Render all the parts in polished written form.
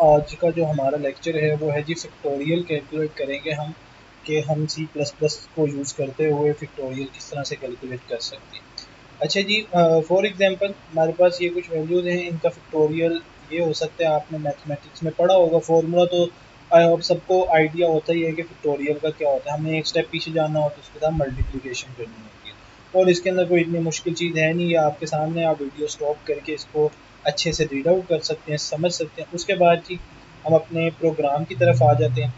आज का जो हमारा लेक्चर है वो है जी फैक्टोरियल कैलकुलेट करेंगे हम कि हम सी प्लस प्लस को यूज़ करते हुए फैक्टोरियल किस तरह से कैलकुलेट कर सकते हैं। अच्छा जी, फॉर एग्जांपल हमारे पास ये कुछ वैल्यूज़ हैं, इनका फैक्टोरियल ये हो सकता है। आपने मैथमेटिक्स में पढ़ा होगा फार्मूला, तो आई होप सबको आइडिया होता ही है कि फैक्टोरियल का क्या होता है। हमें एक स्टेप पीछे जाना हो तो उसके साथ मल्टीप्लिकेशन करनी होती है, और इसके अंदर कोई इतनी मुश्किल चीज़ है नहीं। ये आपके सामने, आप वीडियो स्टॉप करके इसको अच्छे से रीड आउट कर सकते हैं, समझ सकते हैं। उसके बाद जी हम अपने प्रोग्राम की तरफ आ जाते हैं।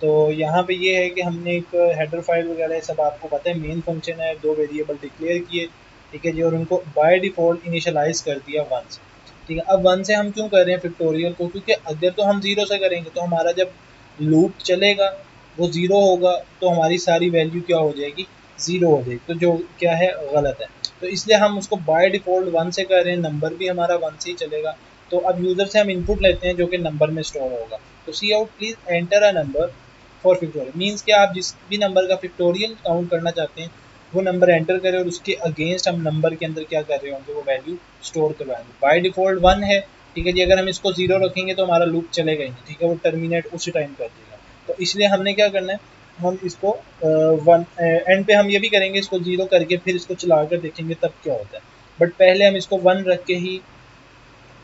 तो यहाँ पे ये है कि हमने एक हेडर फाइल वगैरह सब आपको पता है, मेन फंक्शन है, 2 वेरिएबल डिक्लेयर किए, ठीक है जी, और उनको बाय डिफ़ॉल्ट इनिशियलाइज़ कर दिया 1 से, ठीक है। अब 1 से हम क्यों कर रहे हैं फैक्टोरियल को? क्योंकि अगर तो हम 0 से करेंगे तो हमारा जब लूप चलेगा वो 0 होगा, तो हमारी सारी वैल्यू क्या हो जाएगी? 0 हो जाएगी, तो जो क्या है, गलत है। तो इसलिए हम उसको बाय डिफ़ॉल्ट 1 से कर रहे हैं, नंबर भी हमारा 1 से ही चलेगा। तो अब यूज़र से हम इनपुट लेते हैं जो कि नंबर में स्टोर होगा। तो cout please enter a number for factorial, means कि आप जिस भी नंबर का फैक्टोरियल काउंट करना चाहते हैं वो नंबर एंटर करें, और उसके अगेंस्ट हम नंबर के अंदर क्या कर रहे होंगे, वो वैल्यू स्टोर करवाएंगे। बाय डिफ़ॉल्ट 1 है, ठीक है जी। अगर हम इसको 0 रखेंगे तो हमारा लूप चलेगा ही नहीं, ठीक है, वो टर्मिनेट उसी टाइम कर देगा। तो इसलिए हमने क्या करना है, हम इसको वन एंड पे हम ये भी करेंगे, इसको 0 करके फिर इसको चला कर देखेंगे तब क्या होता है। बट पहले हम इसको 1 रख के ही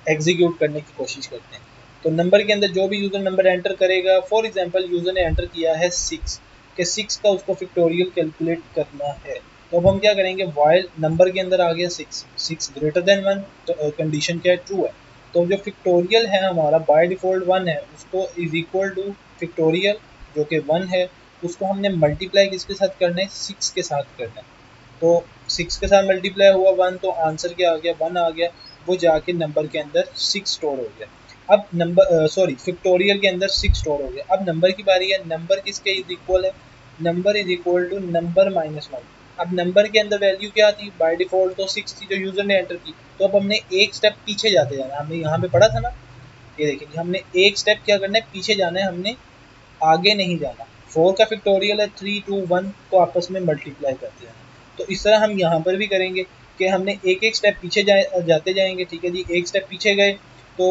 एग्जीक्यूट करने की कोशिश करते हैं। तो नंबर के अंदर जो भी यूज़र नंबर एंटर करेगा, फॉर एग्जांपल यूज़र ने एंटर किया है 6, कि 6 का उसको फैक्टोरियल कैलकुलेट करना है। तो अब हम क्या करेंगे, वाइल नंबर के अंदर आ गया 6, 6 ग्रेटर देन 1, तो कंडीशन क्या है, ट्रू है। तो जो फैक्टोरियल है हमारा बाय डिफ़ॉल्ट 1 है, उसको इज इक्वल टू फैक्टोरियल जो कि 1 है, उसको हमने मल्टीप्लाई किसके साथ करना है, 6 के साथ करना है। तो 6 के साथ मल्टीप्लाई हुआ 1, तो आंसर क्या आ गया, 1 आ गया। वो जाके नंबर के अंदर 6 स्टोर हो गया। अब नंबर सॉरी फैक्टोरियल के अंदर 6 स्टोर हो गया। अब नंबर की बारी है, नंबर किसके इज इक्वल है, number is equal to number minus 1। अब नंबर के अंदर वैल्यू क्या थी, बाय डिफ़ॉल्ट तो 6 थी जो यूज़र ने एंटर की। तो अब हमने एक स्टेप पीछे जाते जाना है, हमने यहाँ पे पढ़ा था ना, ये देखिए हमने एक स्टेप क्या करना है, पीछे जाना है, हमने आगे नहीं जाना। 4 का फैक्टोरियल है 3, 2, 1 को आपस में मल्टीप्लाई करते हैं। तो इस तरह हम यहाँ पर भी करेंगे कि हमने एक एक स्टेप पीछे जाते जाएंगे, ठीक है जी। एक स्टेप पीछे गए तो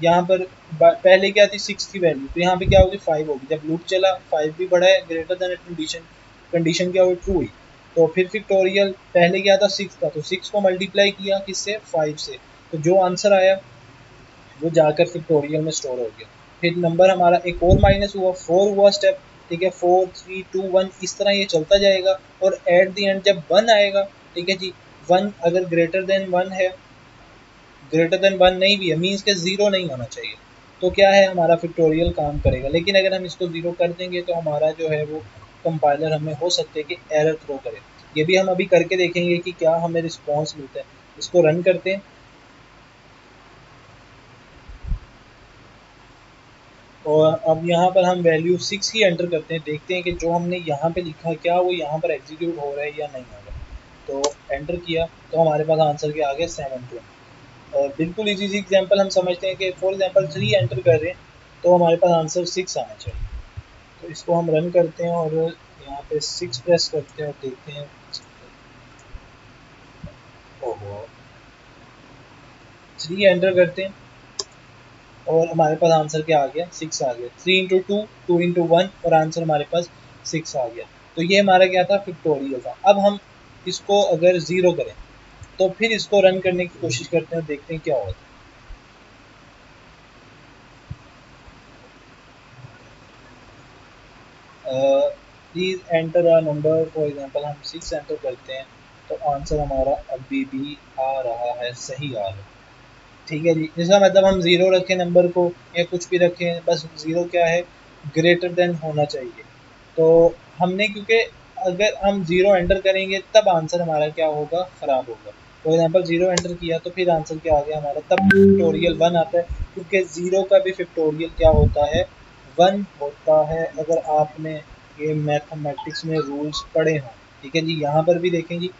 यहाँ पर पहले क्या थी, 6 की वैल्यू, तो यहाँ पे क्या होगी, 5 होगी। जब लूप चला 5 भी बढ़ा है, ग्रेटर देन कंडीशन, कंडीशन क्या हुई, ट्रू हुई। तो फिर फैक्टोरियल पहले क्या था, 6 था, तो 6 को मल्टीप्लाई किया किससे, 5 से। तो जो आंसर आया वो जाकर फैक्टोरियल में स्टोर हो गया। फिर नंबर हमारा एक और माइनस हुआ, 4 हुआ स्टेप, ठीक है, 4, 3, 2, 1, इस तरह ये चलता जाएगा। और एट द एंड जब 1 आएगा, ठीक है जी, 1 अगर ग्रेटर देन 1 है, ग्रेटर देन 1 नहीं भी है, मीन्स के 0 नहीं होना चाहिए, तो क्या है, हमारा फैक्टोरियल काम करेगा। लेकिन अगर हम इसको 0 कर देंगे तो हमारा जो है वो कंपाइलर हमें हो सकता है कि एरर थ्रो करे। ये भी हम अभी करके देखेंगे कि क्या हमें रिस्पॉन्स मिलता है। इसको रन करते हैं, और अब यहाँ पर हम वैल्यू 6 ही एंटर करते हैं, देखते हैं कि जो हमने यहाँ पे लिखा है क्या वो यहाँ पर एग्जीक्यूट हो रहा है या नहीं हो रहा है। तो एंटर किया तो हमारे पास आंसर क्या आ गया, 720। और बिल्कुल इजी सी एग्जांपल हम समझते हैं कि फॉर एग्जांपल 3 एंटर कर रहे हैं तो हमारे पास आंसर 6 आना चाहिए। तो इसको हम रन करते हैं और यहाँ पे 6 प्रेस करते हैं और देखते हैं, ओहो, 3 एंटर करते हैं और हमारे पास आंसर क्या आ गया, 6 आ गया। 3 इंटू 2, 2 इंटू 1, और आंसर हमारे पास 6 आ गया। तो ये हमारा क्या था, फैक्टोरियल था। अब हम इसको अगर 0 करें तो फिर इसको रन करने की कोशिश करते हैं और देखते हैं क्या होता है। Please enter a number, for example हम 6 एंटर करते हैं तो आंसर हमारा अभी भी आ रहा है, सही आ रहा है, ठीक है जी। इसका मतलब हम 0 रखें नंबर को या कुछ भी रखें, बस 0 क्या है, ग्रेटर देन होना चाहिए। तो हमने, क्योंकि अगर हम 0 एंटर करेंगे तब आंसर हमारा क्या होगा, ख़राब होगा। फॉर एग्जांपल 0 एंटर किया तो फिर आंसर क्या आ गया हमारा, तब फैक्टोरियल 1 आता है, क्योंकि 0 का भी फैक्टोरियल क्या होता है, 1 होता है। अगर आपने ये मैथमेटिक्स में रूल्स पढ़े हों, ठीक है जी। यहाँ पर भी देखें जी,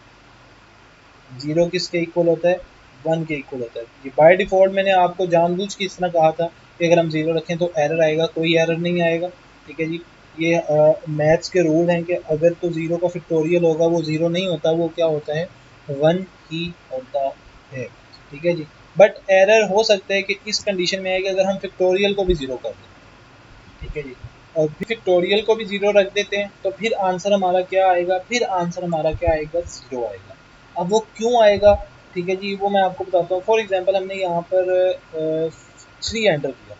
0 किसके इक्वल होता है, 1 के इक्वल होता है। ये बाय डिफ़ॉल्ट मैंने आपको जानबूझ के इस तरह कहा था कि अगर हम 0 रखें तो एरर आएगा, कोई एरर नहीं आएगा, ठीक है जी। ये मैथ्स के रूल हैं कि अगर तो 0 का फैक्टोरियल होगा वो 0 नहीं होता, वो क्या होता है, 1 ही होता है, ठीक है जी। बट एरर हो सकता है कि इस कंडीशन में है कि अगर हम फैक्टोरियल को भी ज़ीरो कर दें, ठीक है जी, और फिर फैक्टोरियल को भी ज़ीरो रख देते हैं तो फिर आंसर हमारा क्या आएगा, फिर आंसर हमारा क्या आएगा, ज़ीरो आएगा। अब वो क्यों आएगा, ठीक है जी, वो मैं आपको बताता हूँ। फॉर एग्जांपल हमने यहाँ पर 3 एंटर किया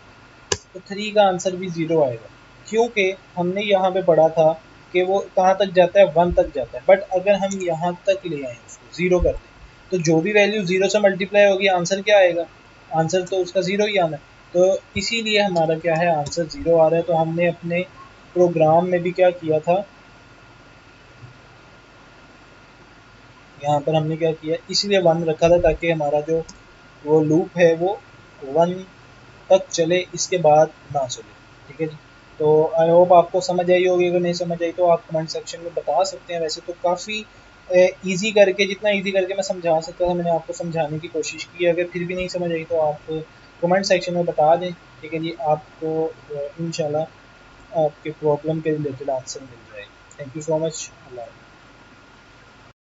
तो 3 का आंसर भी ज़ीरो आएगा, क्योंकि हमने यहाँ पे पढ़ा था कि वो कहाँ तक जाता है, 1 तक जाता है। बट अगर हम यहाँ तक ले आए उसको ज़ीरो कर दें तो जो भी वैल्यू ज़ीरो से मल्टीप्लाई होगी आंसर क्या आएगा, आंसर तो उसका ज़ीरो ही आना है। तो इसीलिए हमारा क्या है, आंसर ज़ीरो आ रहा है। तो हमने अपने प्रोग्राम में भी क्या किया था, यहाँ पर हमने क्या किया, इसलिए 1 रखा था ताकि हमारा जो वो लूप है वो 1 तक चले, इसके बाद ना चले, ठीक है जी। तो आई होप आपको समझ आई होगी, अगर नहीं समझ आई तो आप कमेंट सेक्शन में बता सकते हैं। वैसे तो काफ़ी ईजी करके, जितना ईजी करके मैं समझा सकता था मैंने आपको समझाने की कोशिश की। अगर फिर भी नहीं समझ आई तो आप कमेंट सेक्शन में बता दें, ठीक है जी। आपको इंशाल्लाह आपके प्रॉब्लम के रिलेटेड आंसर मिल जाएगा। Thank you so much. Allah.